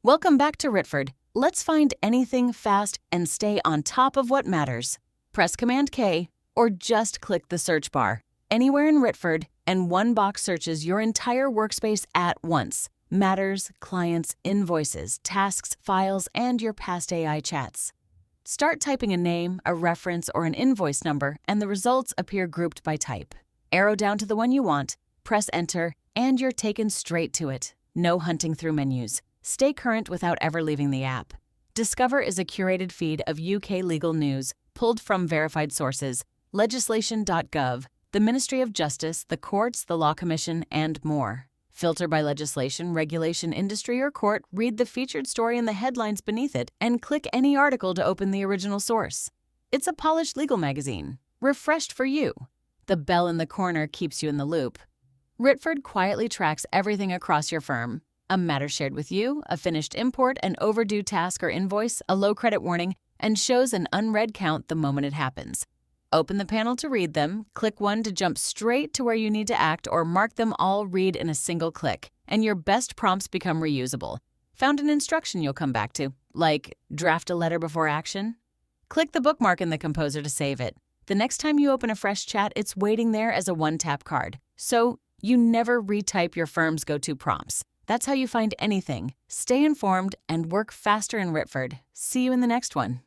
Welcome back to Writford. Let's find anything fast and stay on top of what matters. Press Command K or just click the search bar anywhere in Writford, and one box searches your entire workspace at once. Matters, clients, invoices, tasks, files, and your past AI chats. Start typing a name, a reference, or an invoice number, and the results appear grouped by type. Arrow down to the one you want, press Enter, and you're taken straight to it. No hunting through menus. Stay current without ever leaving the app. Discover is a curated feed of UK legal news, pulled from verified sources, legislation.gov, the Ministry of Justice, the courts, the Law Commission, and more. Filter by legislation, regulation, industry, or court, read the featured story and the headlines beneath it, and click any article to open the original source. It's a polished legal magazine, refreshed for you. The bell in the corner keeps you in the loop. Writford quietly tracks everything across your firm. A matter shared with you, a finished import, an overdue task or invoice, a low credit warning, and shows an unread count the moment it happens. Open the panel to read them, click one to jump straight to where you need to act, or mark them all read in a single click, and your best prompts become reusable. Found an instruction you'll come back to, like draft a letter before action? Click the bookmark in the composer to save it. The next time you open a fresh chat, it's waiting there as a one-tap card. So you never retype your firm's go-to prompts. That's how you find anything. Stay informed and work faster in Writford. See you in the next one.